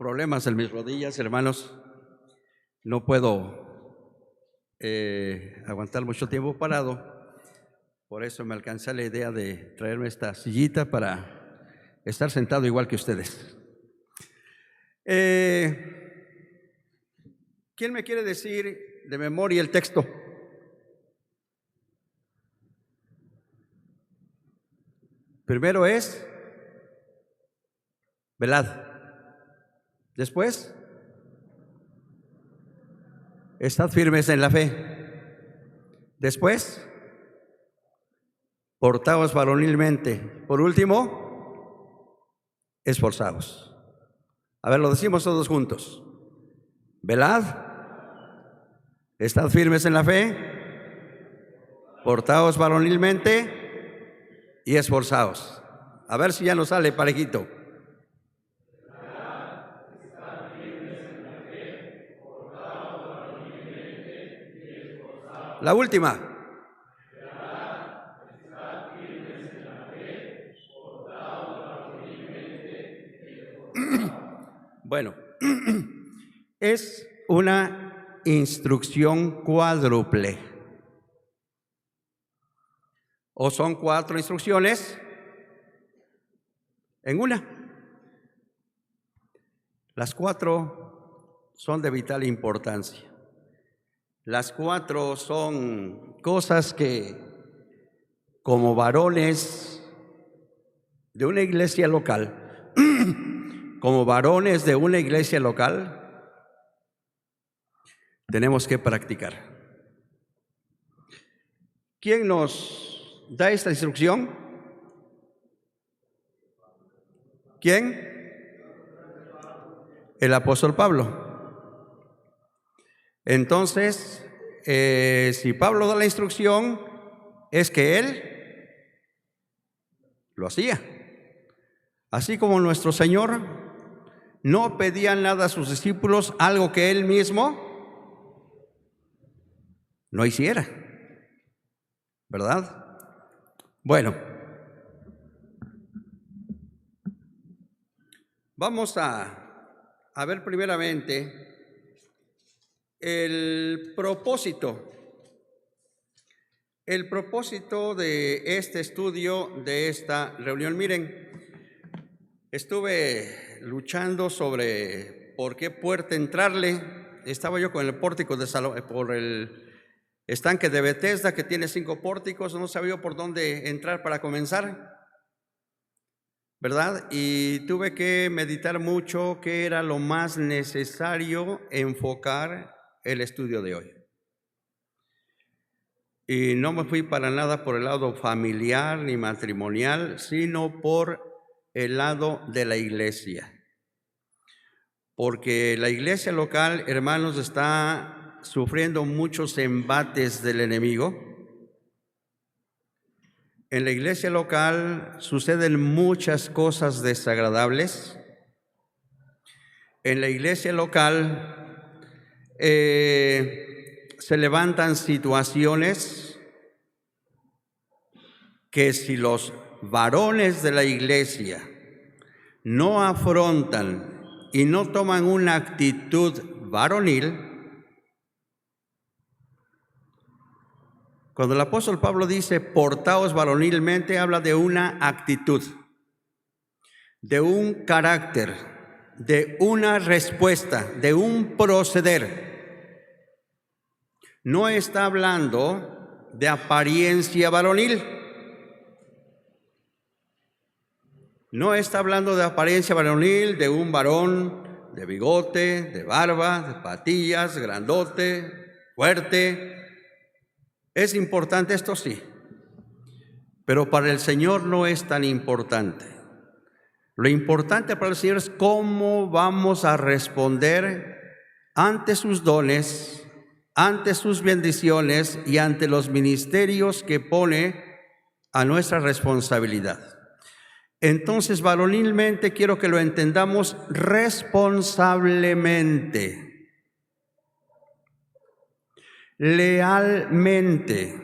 problemas en mis rodillas, hermanos. No puedo aguantar mucho tiempo parado. Por eso me alcancé la idea de traerme esta sillita para estar sentado igual que ustedes. ¿Quién me quiere decir de memoria el texto? Primero es velad. Después, estad firmes en la fe. Después, portaos varonilmente. Por último, esforzaos. A ver, lo decimos todos juntos. Velad, estad firmes en la fe, portaos varonilmente y esforzaos. A ver si ya nos sale parejito. La última. Bueno, es una instrucción cuádruple. ¿O son 4 instrucciones en una? Las 4 son de vital importancia. Las 4 son cosas que, como varones de una iglesia local, como varones de una iglesia local, tenemos que practicar. ¿Quién nos da esta instrucción? ¿Quién? El apóstol Pablo. Entonces, si Pablo da la instrucción, es que él lo hacía. Así como nuestro Señor no pedía nada a sus discípulos, algo que él mismo no hiciera, ¿verdad? Bueno, vamos a ver primeramente el propósito de este estudio, de esta reunión. Miren, estuve luchando sobre por qué puerta entrarle. Estaba yo con el pórtico de por el estanque de Bethesda, que tiene 5 pórticos. No sabía por dónde entrar para comenzar, ¿verdad? Y tuve que meditar mucho qué era lo más necesario enfocar el estudio de hoy. Y no me fui para nada por el lado familiar ni matrimonial, sino por el lado de la iglesia. Porque la iglesia local, hermanos, está sufriendo muchos embates del enemigo. En la iglesia local suceden muchas cosas desagradables. En la iglesia local se levantan situaciones que si los varones de la iglesia no afrontan y no toman una actitud varonil, cuando el apóstol Pablo dice portaos varonilmente, habla de una actitud, de un carácter, de una respuesta, de un proceder. No está hablando de apariencia varonil. No está hablando de apariencia varonil, de un varón de bigote, de barba, de patillas, grandote, fuerte. Es importante esto, sí, pero para el Señor no es tan importante. Lo importante para el Señor es cómo vamos a responder ante sus dones, ante sus bendiciones y ante los ministerios que pone a nuestra responsabilidad. Entonces, varonilmente quiero que lo entendamos responsablemente, lealmente,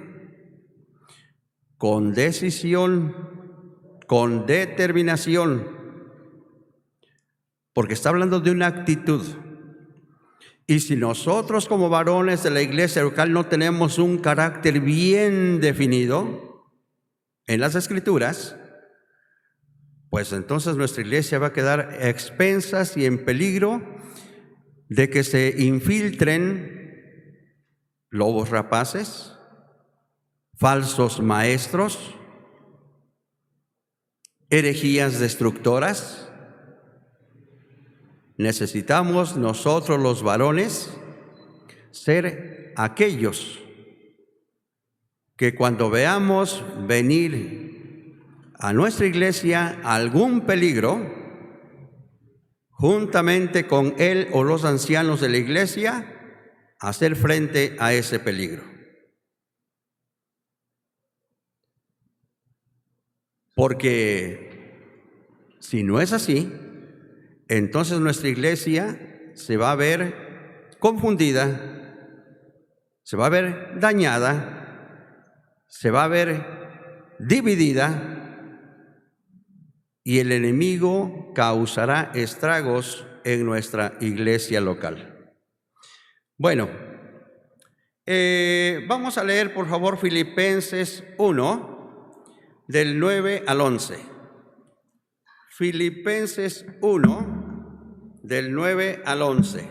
con decisión, con determinación, porque está hablando de una actitud. Y si nosotros como varones de la iglesia local no tenemos un carácter bien definido en las Escrituras, pues entonces nuestra iglesia va a quedar a expensas y en peligro de que se infiltren lobos rapaces, falsos maestros, herejías destructoras. Necesitamos nosotros los varones ser aquellos que cuando veamos venir a nuestra iglesia algún peligro, juntamente con él o los ancianos de la iglesia, hacer frente a ese peligro. Porque si no es así, entonces nuestra iglesia se va a ver confundida, se va a ver dañada, se va a ver dividida y el enemigo causará estragos en nuestra iglesia local. Bueno, vamos a leer por favor Filipenses 1, del 9 al 11. Filipenses 1, del 9 al 11.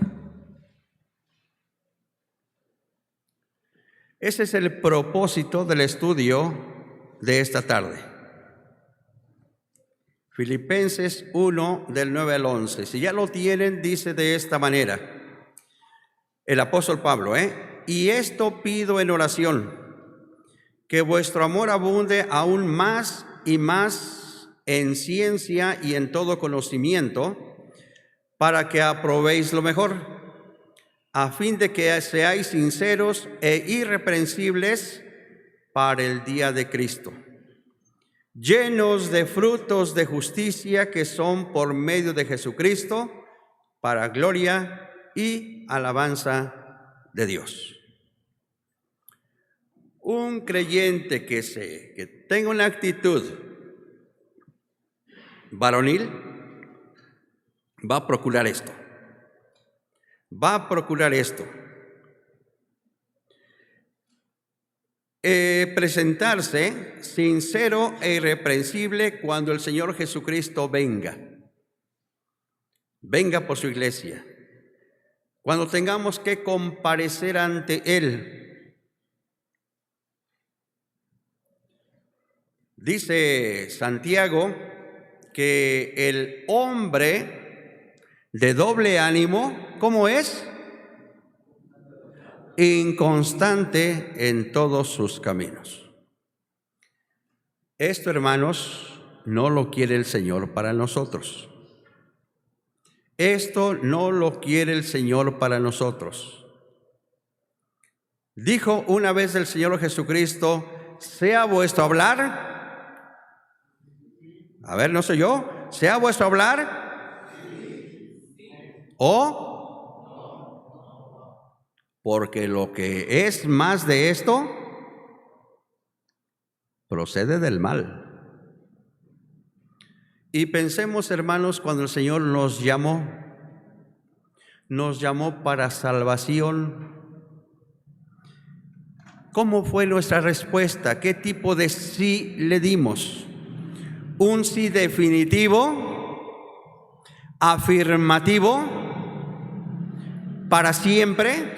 Ese es el propósito del estudio de esta tarde. Filipenses 1, del 9 al 11. Si ya lo tienen, dice de esta manera el apóstol Pablo, y esto pido en oración, que vuestro amor abunde aún más y más en ciencia y en todo conocimiento, para que aprobéis lo mejor, a fin de que seáis sinceros e irreprensibles para el día de Cristo, llenos de frutos de justicia que son por medio de Jesucristo, para gloria y alabanza de Dios. Un creyente que tenga una actitud varonil va a procurar esto. Va a procurar esto. Presentarse sincero e irreprensible cuando el Señor Jesucristo venga. Venga por su iglesia. Cuando tengamos que comparecer ante Él. Dice Santiago que el hombre de doble ánimo, ¿cómo es? Inconstante en todos sus caminos. Esto, hermanos, no lo quiere el Señor para nosotros. Esto no lo quiere el Señor para nosotros. Dijo una vez el Señor Jesucristo, sea vuestro hablar. A ver, no soy yo. ¿Sea vuestro hablar? ¿O? Porque lo que es más de esto procede del mal. Y pensemos, hermanos, cuando el Señor nos llamó para salvación. ¿Cómo fue nuestra respuesta? ¿Qué tipo de sí le dimos? ¿Un sí definitivo, afirmativo, para siempre?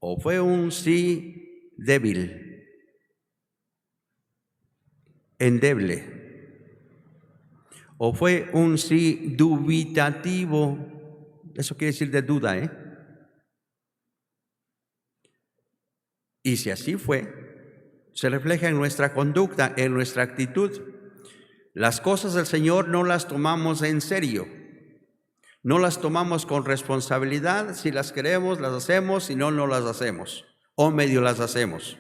¿O fue un sí débil, endeble? ¿O fue un sí dubitativo? Eso quiere decir de duda, Y si así fue, se refleja en nuestra conducta, en nuestra actitud. Las cosas del Señor no las tomamos en serio, no las tomamos con responsabilidad. Si las queremos, las hacemos, si no, no las hacemos, o medio las hacemos.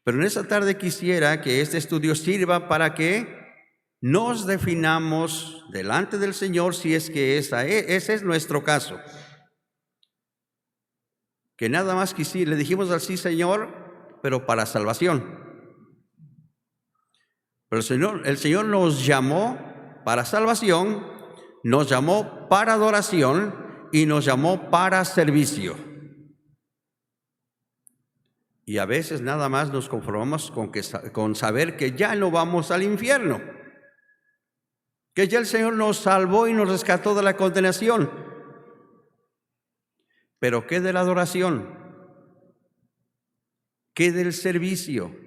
Pero en esta tarde quisiera que este estudio sirva para que nos definamos delante del Señor, si es que ese es nuestro caso. Que nada más que sí, le dijimos al sí, Señor, pero para salvación. Pero el Señor nos llamó para salvación nos llamó para adoración y nos llamó para servicio. Y a veces nada más nos conformamos con saber que ya no vamos al infierno, que ya el Señor nos salvó y nos rescató de la condenación. Pero ¿qué de la adoración? ¿Qué del servicio?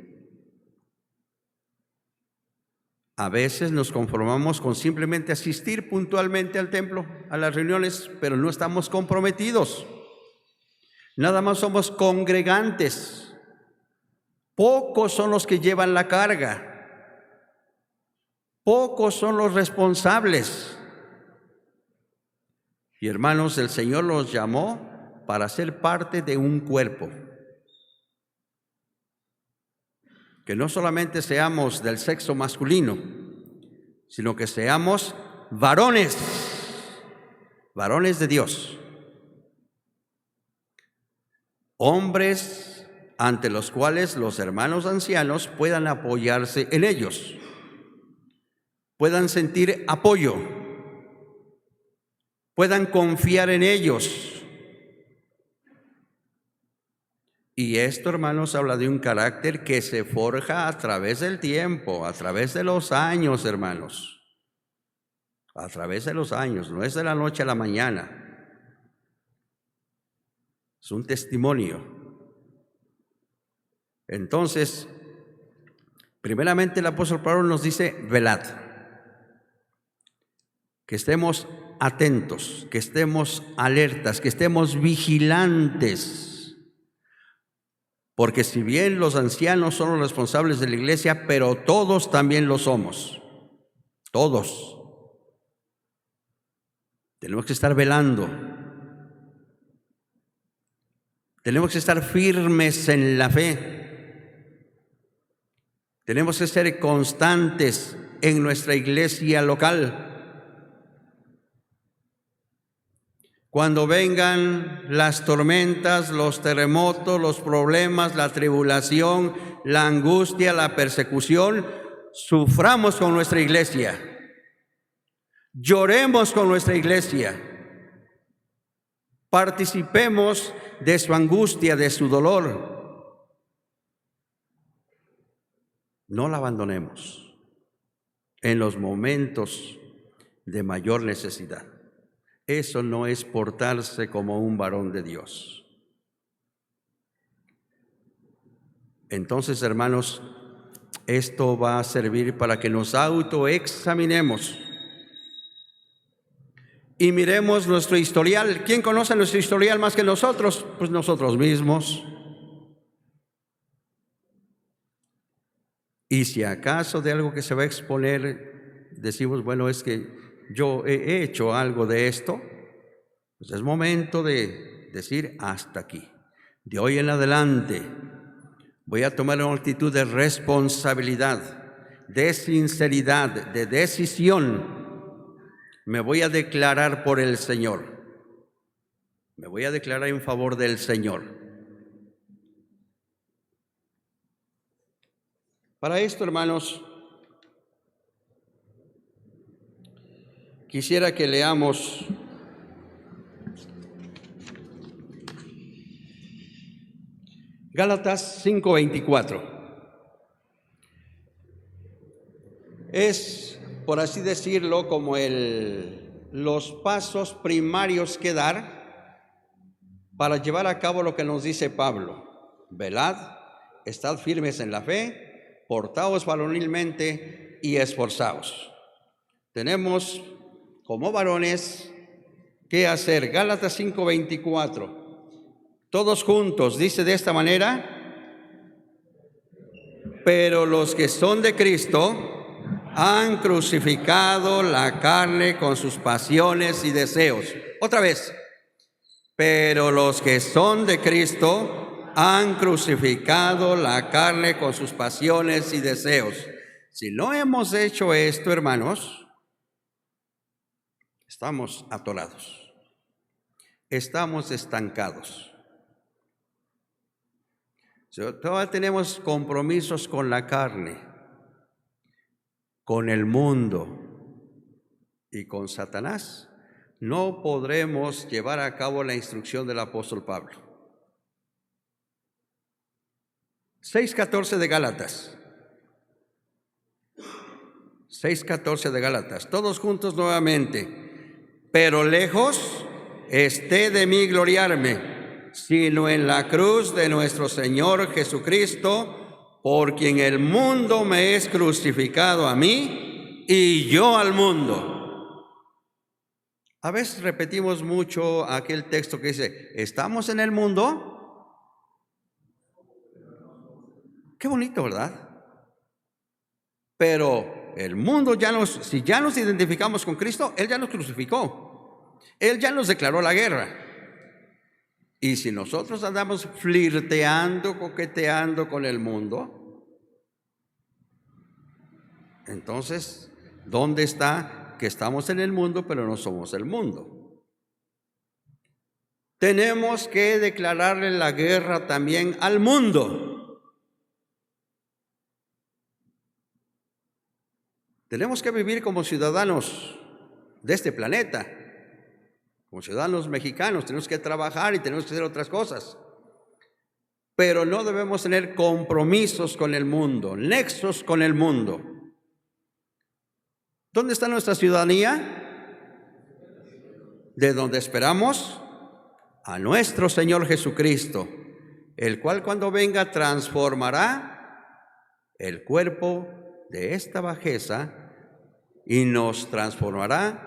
A veces nos conformamos con simplemente asistir puntualmente al templo, a las reuniones, pero no estamos comprometidos. Nada más somos congregantes. Pocos son los que llevan la carga. Pocos son los responsables. Y hermanos, el Señor los llamó para ser parte de un cuerpo. Que no solamente seamos del sexo masculino, sino que seamos varones, varones de Dios. Hombres ante los cuales los hermanos ancianos puedan apoyarse en ellos, puedan sentir apoyo, puedan confiar en ellos. Y esto, hermanos, habla de un carácter que se forja a través del tiempo, a través de los años, hermanos. A través de los años, no es de la noche a la mañana. Es un testimonio. Entonces, primeramente el apóstol Pablo nos dice, velad. Que estemos atentos, que estemos alertas, que estemos vigilantes. Porque si bien los ancianos son los responsables de la iglesia, pero todos también lo somos. Todos. Tenemos que estar velando. Tenemos que estar firmes en la fe. Tenemos que ser constantes en nuestra iglesia local. Cuando vengan las tormentas, los terremotos, los problemas, la tribulación, la angustia, la persecución, suframos con nuestra iglesia. Lloremos con nuestra iglesia. Participemos de su angustia, de su dolor. No la abandonemos en los momentos de mayor necesidad. Eso no es portarse como un varón de Dios. Entonces, hermanos, esto va a servir para que nos autoexaminemos y miremos nuestro historial. ¿Quién conoce nuestro historial más que nosotros? Pues nosotros mismos. Y si acaso de algo que se va a exponer decimos, bueno, es que yo he hecho algo de esto, pues es momento de decir hasta aquí. De hoy en adelante voy a tomar una actitud de responsabilidad, de sinceridad, de decisión. Me voy a declarar por el Señor. Me voy a declarar en favor del Señor. Para esto, hermanos, quisiera que leamos Gálatas 5:24. Es, por así decirlo, como los pasos primarios que dar para llevar a cabo lo que nos dice Pablo. Velad, estad firmes en la fe, portaos varonilmente y esforzaos. Tenemos como varones que hacer. Gálatas 5:24. Todos juntos, dice de esta manera: pero los que son de Cristo han crucificado la carne con sus pasiones y deseos. Otra vez. Pero los que son de Cristo han crucificado la carne con sus pasiones y deseos. Si no hemos hecho esto, hermanos, estamos atorados, estamos estancados. Todavía tenemos compromisos con la carne, con el mundo, Y con Satanás no podremos llevar a cabo la instrucción del apóstol Pablo. 6:14 de Gálatas. 6:14 de Gálatas. Todos juntos nuevamente. Pero lejos esté de mí gloriarme, sino en la cruz de nuestro Señor Jesucristo, por quien el mundo me es crucificado a mí y yo al mundo. A veces repetimos mucho aquel texto que dice, ¿estamos en el mundo? Qué bonito, ¿verdad? Pero el mundo si ya nos identificamos con Cristo, Él ya nos crucificó. Él ya nos declaró la guerra. Y si nosotros andamos flirteando, coqueteando con el mundo, entonces, ¿dónde está que estamos en el mundo, pero no somos el mundo? Tenemos que declararle la guerra también al mundo. Tenemos que vivir como ciudadanos de este planeta, como ciudadanos mexicanos. Tenemos que trabajar y tenemos que hacer otras cosas. Pero no debemos tener compromisos con el mundo, nexos con el mundo. ¿Dónde está nuestra ciudadanía? De donde esperamos a nuestro Señor Jesucristo, el cual cuando venga transformará el cuerpo de esta bajeza y nos transformará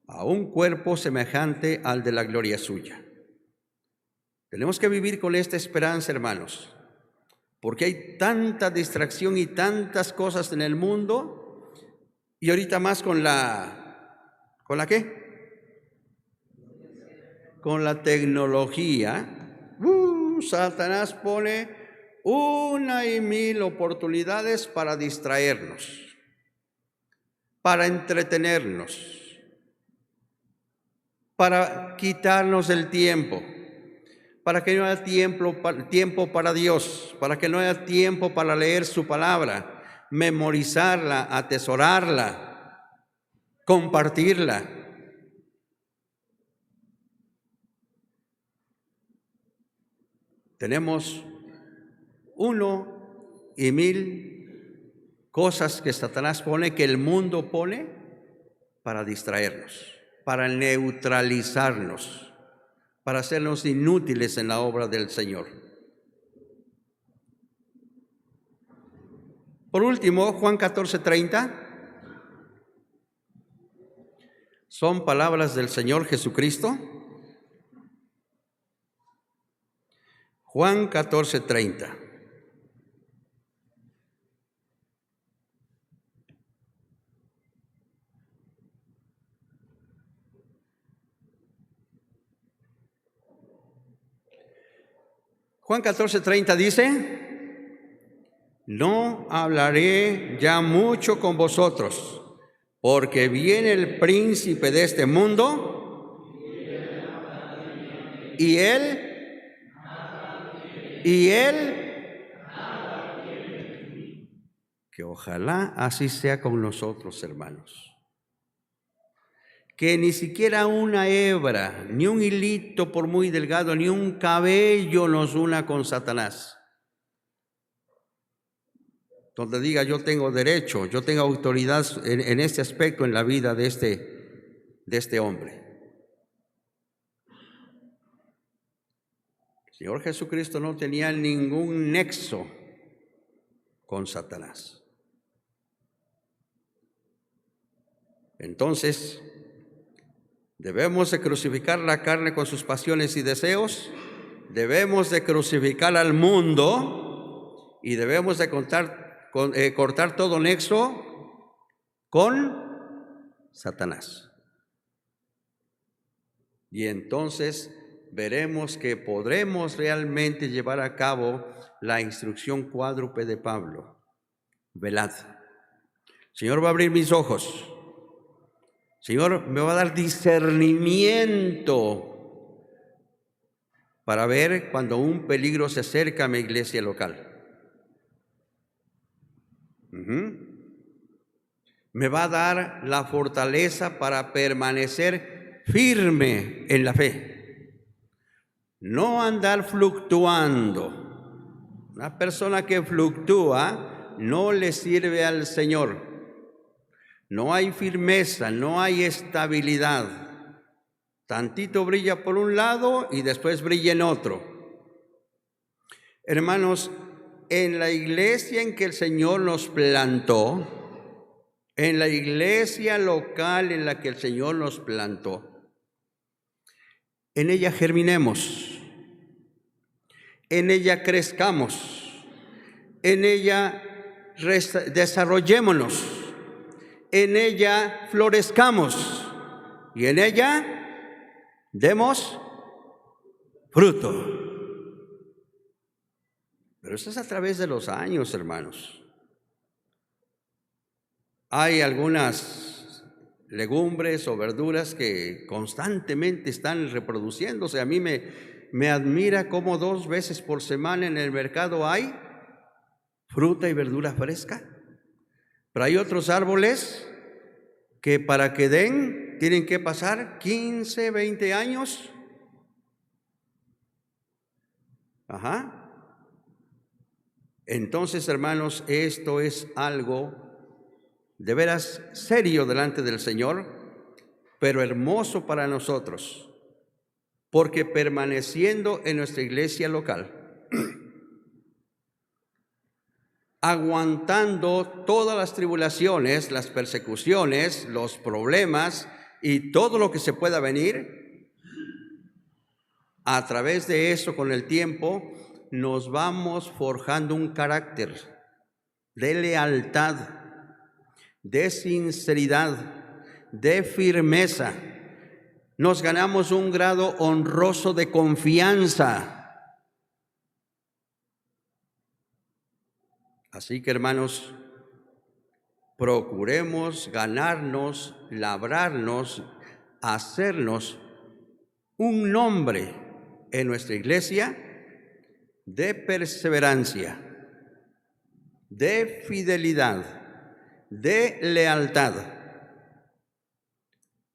a un cuerpo semejante al de la gloria suya. Tenemos que vivir con esta esperanza, hermanos, porque hay tanta distracción y tantas cosas en el mundo, y ahorita más ¿con la qué? Con la tecnología. Satanás pone 1,000 oportunidades para distraernos, para entretenernos, para quitarnos el tiempo, para que no haya tiempo para Dios, para que no haya tiempo para leer su palabra, memorizarla, atesorarla, compartirla. Tenemos 1,000 cosas que Satanás pone, que el mundo pone para distraernos, para neutralizarnos, para hacernos inútiles en la obra del Señor. Por último, Juan 14:30, son palabras del Señor Jesucristo. Juan 14:30. Juan 14:30 dice, no hablaré ya mucho con vosotros, porque viene el príncipe de este mundo, y él, que ojalá así sea con nosotros, hermanos. Que ni siquiera una hebra, ni un hilito por muy delgado, ni un cabello nos una con Satanás. Donde diga yo tengo derecho, yo tengo autoridad en este aspecto en la vida de este hombre. El Señor Jesucristo no tenía ningún nexo con Satanás. Entonces, debemos de crucificar la carne con sus pasiones y deseos, debemos de crucificar al mundo y debemos de cortar todo nexo con Satanás. Y entonces veremos que podremos realmente llevar a cabo la instrucción cuádruple de Pablo. Velad. Señor va a abrir mis ojos. Señor me va a dar discernimiento para ver cuando un peligro se acerca a mi iglesia local. Me me va a dar la fortaleza para permanecer firme en la fe. No andar fluctuando. Una persona que fluctúa no le sirve al Señor. No hay firmeza, no hay estabilidad. Tantito brilla por un lado y después brilla en otro. Hermanos, en la iglesia en que el Señor nos plantó, en la iglesia local en la que el Señor nos plantó, en ella germinemos, en ella crezcamos, en ella desarrollémonos, en ella florezcamos y en ella demos fruto. Pero eso es a través de los años, hermanos. Hay algunas legumbres o verduras que constantemente están reproduciéndose. A mí me admira cómo 2 veces por semana en el mercado hay fruta y verdura fresca. Pero hay otros árboles que para que den tienen que pasar 15, 20 años. Entonces, hermanos, esto es algo de veras serio delante del Señor, pero hermoso para nosotros, porque permaneciendo en nuestra iglesia local, aguantando todas las tribulaciones, las persecuciones, los problemas y todo lo que se pueda venir, a través de eso, con el tiempo, nos vamos forjando un carácter de lealtad, de sinceridad, de firmeza. Nos ganamos un grado honroso de confianza. Así que, hermanos, procuremos ganarnos, labrarnos, hacernos un nombre en nuestra iglesia de perseverancia, de fidelidad, de lealtad,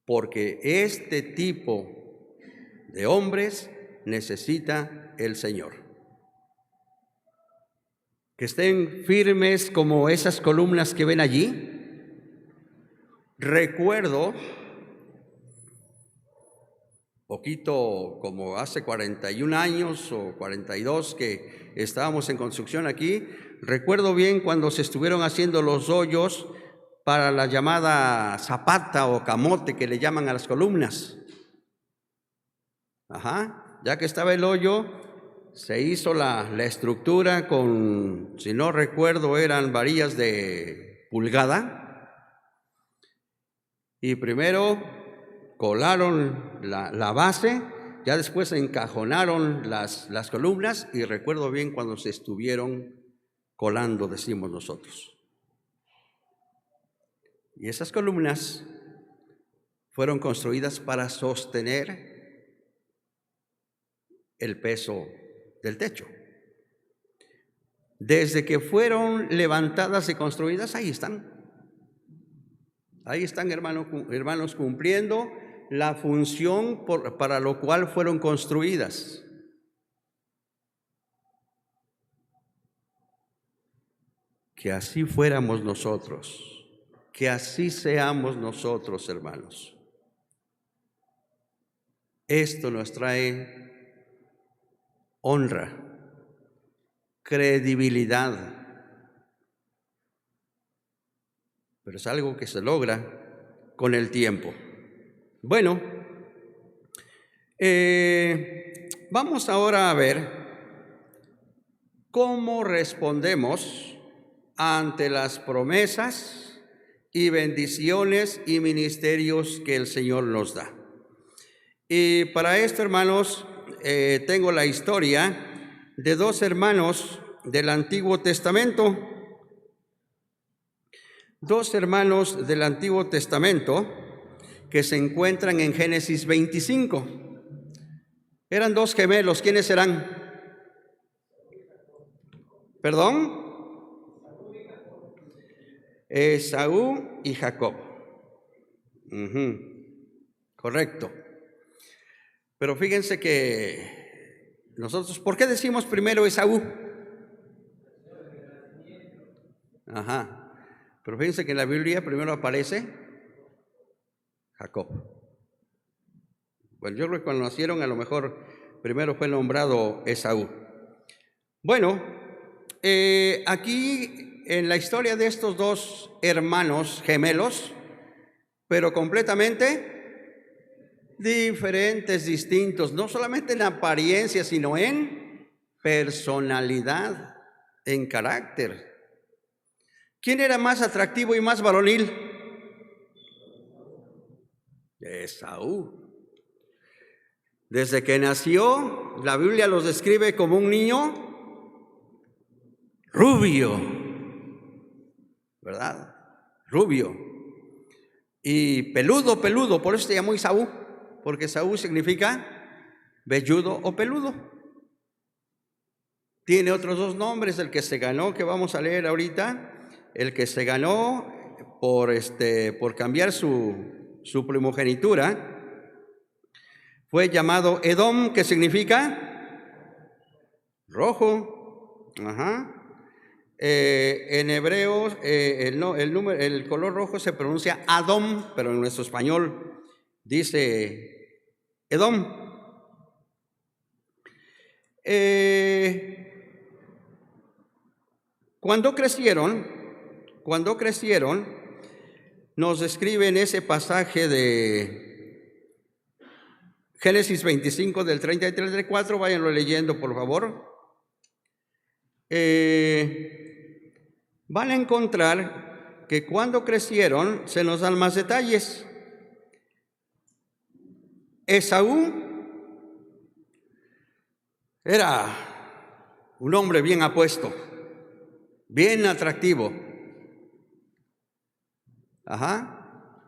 porque este tipo de hombres necesita el Señor. Que estén firmes como esas columnas que ven allí. Recuerdo, poquito como hace 41 años o 42 que estábamos en construcción aquí, recuerdo bien cuando se estuvieron haciendo los hoyos para la llamada zapata o camote que le llaman a las columnas. Ya que estaba el hoyo, se hizo la estructura con, si no recuerdo, eran varillas de pulgada. Y primero colaron la base, ya después encajonaron las columnas, y recuerdo bien cuando se estuvieron colando, decimos nosotros. Y esas columnas fueron construidas para sostener el peso del techo. Desde que fueron levantadas y construidas, ahí están. Ahí están, hermanos, cumpliendo la función para lo cual fueron construidas. Que así fuéramos nosotros, que así seamos nosotros, hermanos. Esto nos trae honra, credibilidad, pero es algo que se logra con el tiempo. Bueno, vamos ahora a ver cómo respondemos ante las promesas y bendiciones y ministerios que el Señor nos da. Y para esto, hermanos, tengo la historia de 2 hermanos del Antiguo Testamento. 2 hermanos del Antiguo Testamento que se encuentran en Génesis 25. Eran 2 gemelos. ¿Quiénes serán? ¿Perdón? Esaú y Jacob. Correcto. Pero fíjense que nosotros, ¿por qué decimos primero Esaú? Pero fíjense que en la Biblia primero aparece Jacob. Bueno, yo creo que cuando nacieron a lo mejor primero fue nombrado Esaú. Bueno, aquí en la historia de estos dos hermanos gemelos, pero completamente diferentes, distintos, no solamente en apariencia, sino en personalidad, en carácter. ¿Quién era más atractivo y más varonil? Esaú. Desde que nació, la Biblia los describe como un niño rubio, ¿verdad? Rubio. Y peludo, por eso se llamó Esaú, porque Esaú significa velludo o peludo. Tiene otros dos nombres, el que se ganó, que vamos a leer ahorita, el que se ganó por cambiar su primogenitura, fue llamado Edom, que significa rojo. En hebreo el color rojo se pronuncia Adom, pero en nuestro español dice Edom. Cuando crecieron, nos describe en ese pasaje de Génesis 25 del 30 al 34, váyanlo leyendo por favor. Van a encontrar que cuando crecieron se nos dan más detalles. Esaú era un hombre bien apuesto, bien atractivo.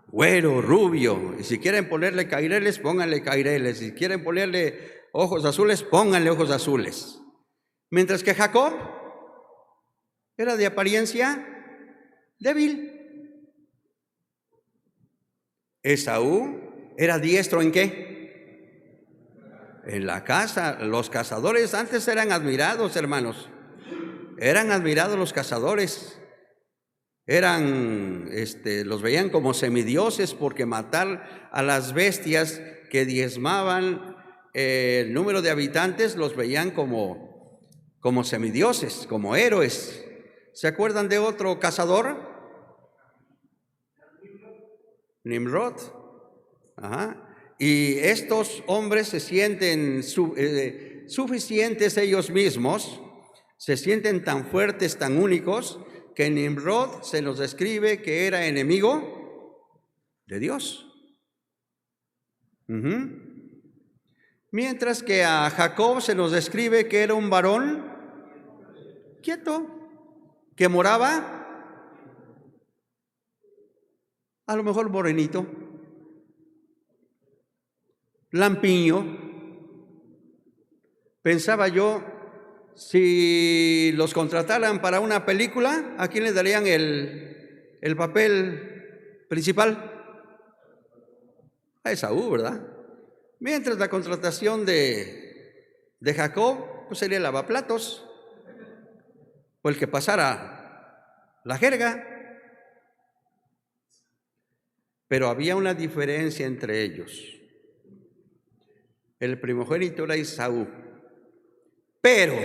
Güero, rubio, y si quieren ponerle caireles, pónganle caireles, si quieren ponerle ojos azules, pónganle ojos azules. Mientras que Jacob era de apariencia débil. Esaú era diestro ¿en qué? En la caza. Los cazadores antes eran admirados, hermanos. Eran admirados los cazadores. Los veían como semidioses, porque matar a las bestias que diezmaban el número de habitantes los veían como semidioses, como héroes. ¿Se acuerdan de otro cazador? Nimrod. Y estos hombres se sienten suficientes ellos mismos, se sienten tan fuertes, tan únicos, que Nimrod se nos describe que era enemigo de Dios. Mientras que a Jacob se nos describe que era un varón quieto, que moraba a lo mejor morenito, lampiño. Pensaba yo, si los contrataran para una película, ¿a quién le darían el papel principal? A Esaú, ¿verdad? Mientras la contratación de Jacob, pues sería el lavaplatos, o el que pasara la jerga. Pero había una diferencia entre ellos. El primogénito era Esaú, pero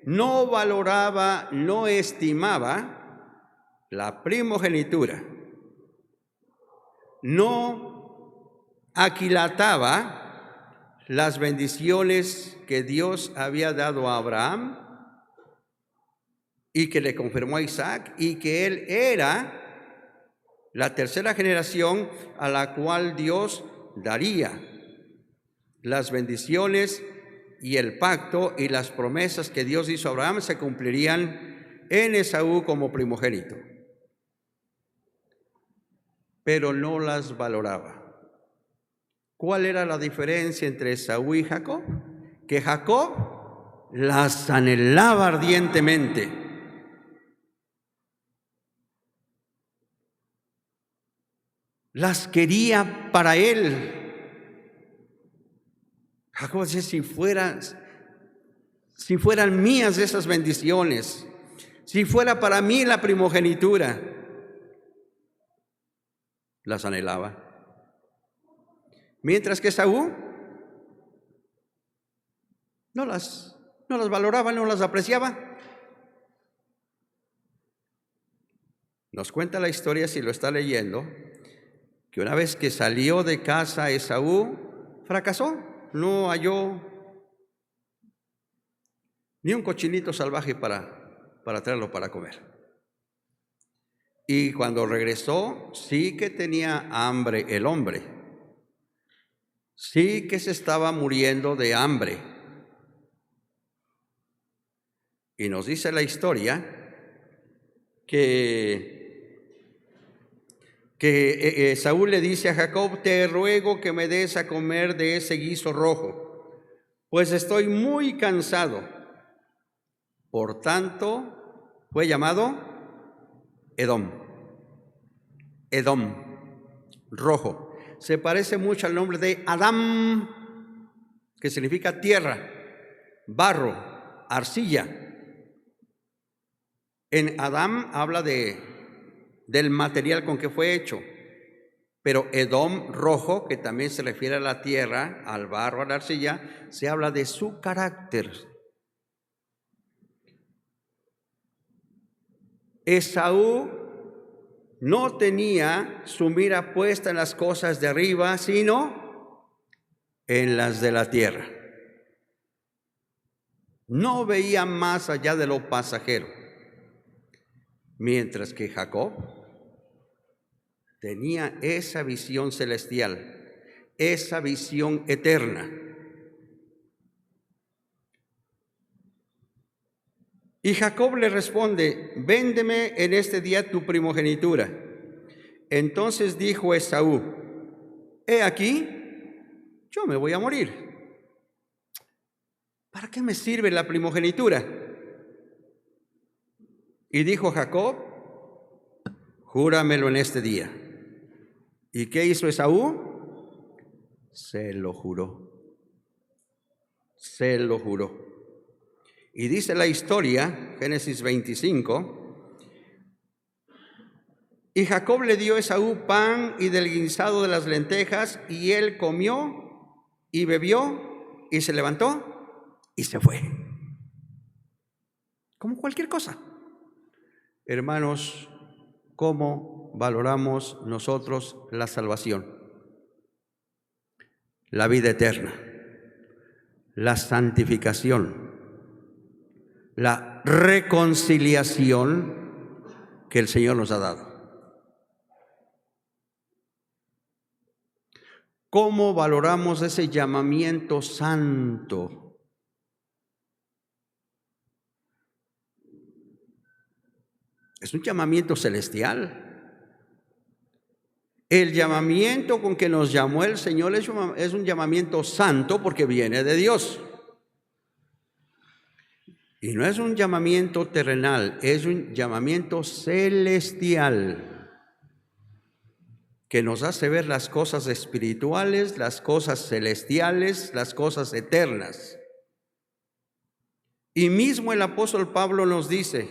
no valoraba, no estimaba la primogenitura, no aquilataba las bendiciones que Dios había dado a Abraham y que le confirmó a Isaac, y que él era la tercera generación a la cual Dios daría las bendiciones, y el pacto y las promesas que Dios hizo a Abraham se cumplirían en Esaú como primogénito. Pero no las valoraba. ¿Cuál era la diferencia entre Esaú y Jacob? Que Jacob las anhelaba ardientemente. las quería para él. Jacob dice, si fueran mías esas bendiciones, si fuera para mí la primogenitura, las anhelaba. Mientras que Esaú no las valoraba, no las apreciaba. Nos cuenta la historia, si lo está leyendo, que una vez que salió de casa Esaú, fracasó, no halló ni un cochinito salvaje para traerlo para comer. Y cuando regresó, sí que tenía hambre el hombre, sí que se estaba muriendo de hambre. Y nos dice la historia que Saúl le dice a Jacob, te ruego que me des a comer de ese guiso rojo, pues estoy muy cansado. Por tanto, fue llamado Edom, rojo. Se parece mucho al nombre de Adán, que significa tierra, barro, arcilla. En Adán habla del material con que fue hecho, pero Edom, rojo, que también se refiere a la tierra, al barro, a la arcilla, se habla de su carácter. Esaú no tenía su mira puesta en las cosas de arriba, sino en las de la tierra. No veía más allá de lo pasajero, mientras que Jacob tenía esa visión celestial, esa visión eterna. Y Jacob le responde, véndeme en este día tu primogenitura. Entonces dijo Esaú, he aquí, yo me voy a morir. ¿Para qué me sirve la primogenitura? Y dijo Jacob, júramelo en este día. ¿Y qué hizo Esaú? Se lo juró. Se lo juró. Y dice la historia, Génesis 25, y Jacob le dio a Esaú pan y del guisado de las lentejas, y él comió y bebió y se levantó y se fue. Como cualquier cosa. Hermanos, ¿cómo valoramos nosotros la salvación? La vida eterna, la santificación, la reconciliación que el Señor nos ha dado. ¿Cómo valoramos ese llamamiento santo? Es un llamamiento celestial. El llamamiento con que nos llamó el Señor es un llamamiento santo porque viene de Dios. Y no es un llamamiento terrenal, es un llamamiento celestial que nos hace ver las cosas espirituales, las cosas celestiales, las cosas eternas. Y mismo el apóstol Pablo nos dice,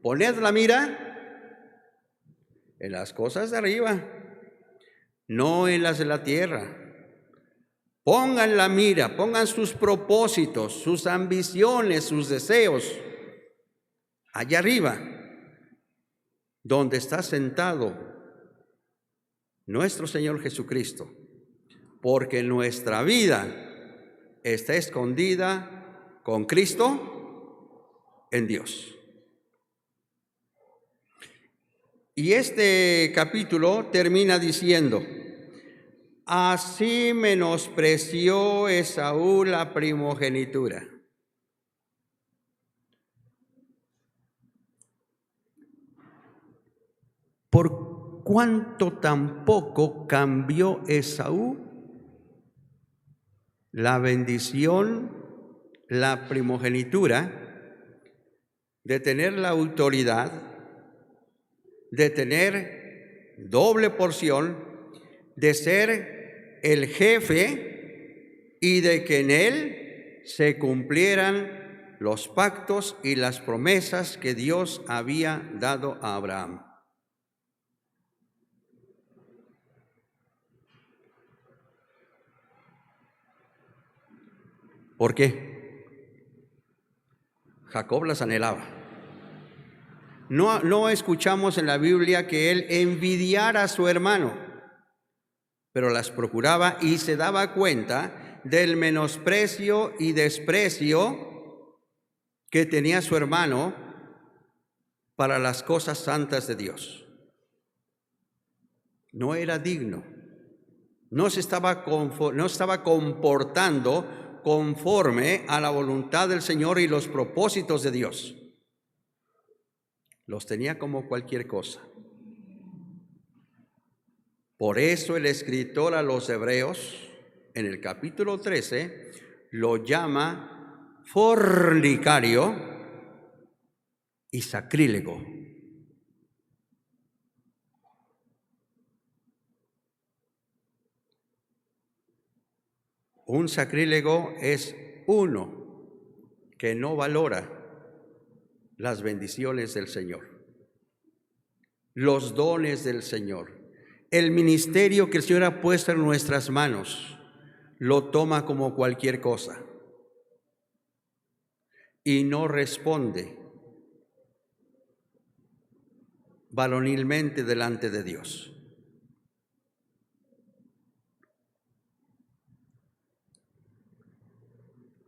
poned la mira en las cosas de arriba, no en las de la tierra. Pongan la mira, pongan sus propósitos, sus ambiciones, sus deseos allá arriba, donde está sentado nuestro Señor Jesucristo, porque nuestra vida está escondida con Cristo en Dios. Y este capítulo termina diciendo, así menospreció Esaú la primogenitura. Por cuanto tampoco cambió Esaú la bendición, la primogenitura, de tener la autoridad, de tener doble porción de ser el jefe y de que en él se cumplieran los pactos y las promesas que Dios había dado a Abraham. ¿Por qué? Jacob las anhelaba. No escuchamos en la Biblia que él envidiara a su hermano, pero las procuraba y se daba cuenta del menosprecio y desprecio que tenía su hermano para las cosas santas de Dios. No era digno, no estaba comportando conforme a la voluntad del Señor y los propósitos de Dios. Los tenía como cualquier cosa. Por eso el escritor a los Hebreos, en el capítulo 13, lo llama fornicario y sacrílego. Un sacrílego es uno que no valora las bendiciones del Señor, los dones del Señor, el ministerio que el Señor ha puesto en nuestras manos, lo toma como cualquier cosa y no responde varonilmente delante de Dios.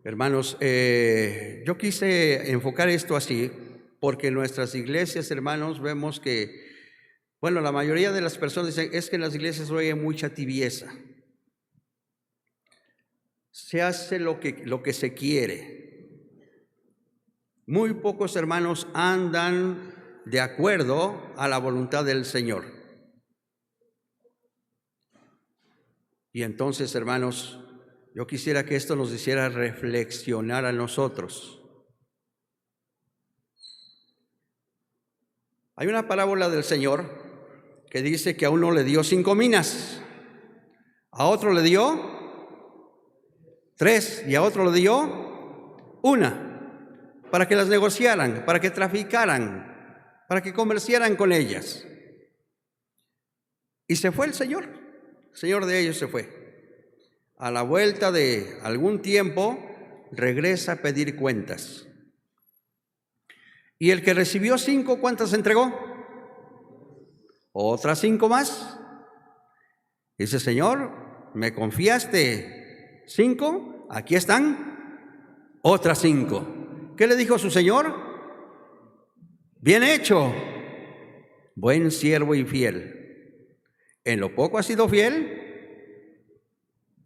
Hermanos, yo quise enfocar esto así porque en nuestras iglesias, hermanos, vemos que, bueno, la mayoría de las personas dicen, es que en las iglesias hoy hay mucha tibieza. Se hace lo que se quiere. Muy pocos hermanos andan de acuerdo a la voluntad del Señor. Y entonces, hermanos, yo quisiera que esto nos hiciera reflexionar a nosotros. Hay una parábola del Señor que dice que a uno le dio 5 minas, a otro le dio 3 y a otro le dio 1, para que las negociaran, para que traficaran, para que comerciaran con ellas. Y se fue el Señor de ellos se fue. A la vuelta de algún tiempo, regresa a pedir cuentas. Y el que recibió 5, ¿cuántas entregó? Otras 5 más. Dice, Señor, me confiaste 5, aquí están otras 5. ¿Qué le dijo su Señor? Bien hecho, buen siervo y fiel. En lo poco has sido fiel,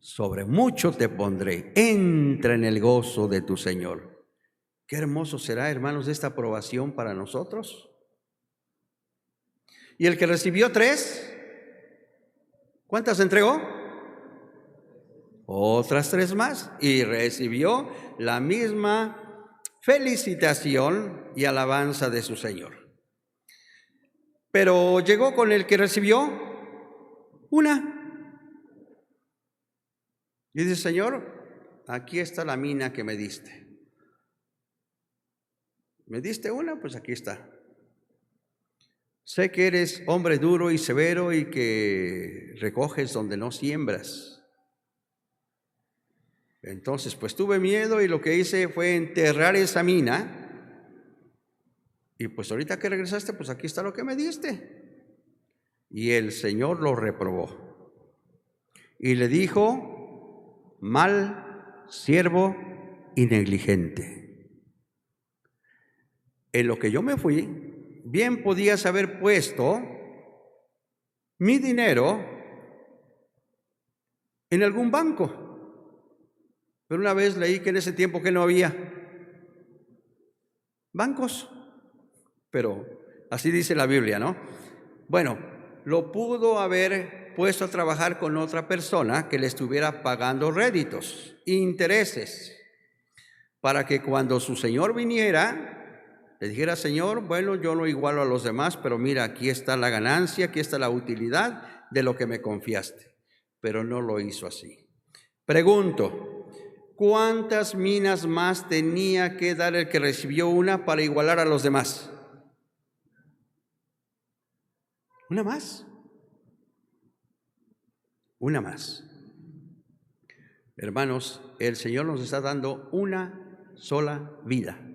sobre mucho te pondré. Entra en el gozo de tu Señor. Qué hermoso será, hermanos, esta aprobación para nosotros. Y el que recibió 3, ¿cuántas entregó? Otras 3 más. Y recibió la misma felicitación y alabanza de su Señor. Pero llegó con el que recibió 1. Y dice, Señor, aquí está la mina que me diste. ¿Me diste 1? Pues aquí está. Sé que eres hombre duro y severo y que recoges donde no siembras. Entonces, pues tuve miedo y lo que hice fue enterrar esa mina. Y pues ahorita que regresaste, pues aquí está lo que me diste. Y el Señor lo reprobó. Y le dijo, mal siervo y negligente. En lo que yo me fui, bien podías haber puesto mi dinero en algún banco. Pero una vez leí que en ese tiempo que no había bancos. Pero así dice la Biblia, ¿no? Bueno, lo pudo haber puesto a trabajar con otra persona que le estuviera pagando réditos, intereses, para que cuando su señor viniera, le dijera, Señor, bueno, yo no igualo a los demás, pero mira, aquí está la ganancia, aquí está la utilidad de lo que me confiaste. pero no lo hizo así. Pregunto, ¿cuántas minas más tenía que dar el que recibió una para igualar a los demás? ¿Una más? Una más. Hermanos, el Señor nos está dando una sola vida.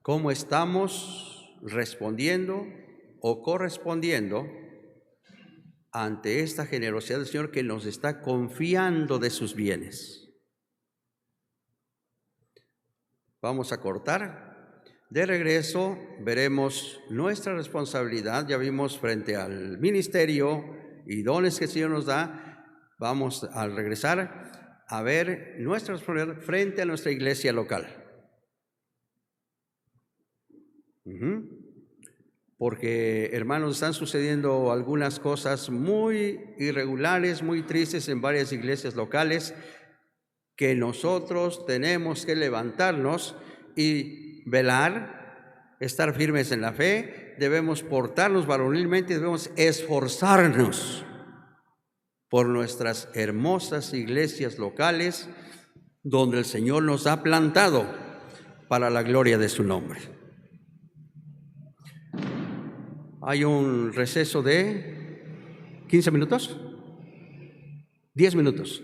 ¿Cómo estamos respondiendo o correspondiendo ante esta generosidad del Señor que nos está confiando de sus bienes? Vamos a cortar. De regreso veremos nuestra responsabilidad. Ya vimos frente al ministerio y dones que el Señor nos da. Vamos a regresar a ver nuestra responsabilidad frente a nuestra iglesia local. Porque, hermanos, están sucediendo algunas cosas muy irregulares, muy tristes en varias iglesias locales, que nosotros tenemos que levantarnos y velar, estar firmes en la fe, debemos portarnos varonilmente, debemos esforzarnos por nuestras hermosas iglesias locales, donde el Señor nos ha plantado para la gloria de su nombre. Hay un receso de 15 minutos, 10 minutos.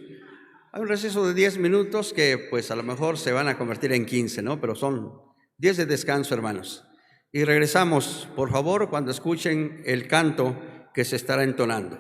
Hay un receso de 10 minutos que pues a lo mejor se van a convertir en 15, ¿no? Pero son 10 de descanso, hermanos. Y regresamos, por favor, cuando escuchen el canto que se estará entonando.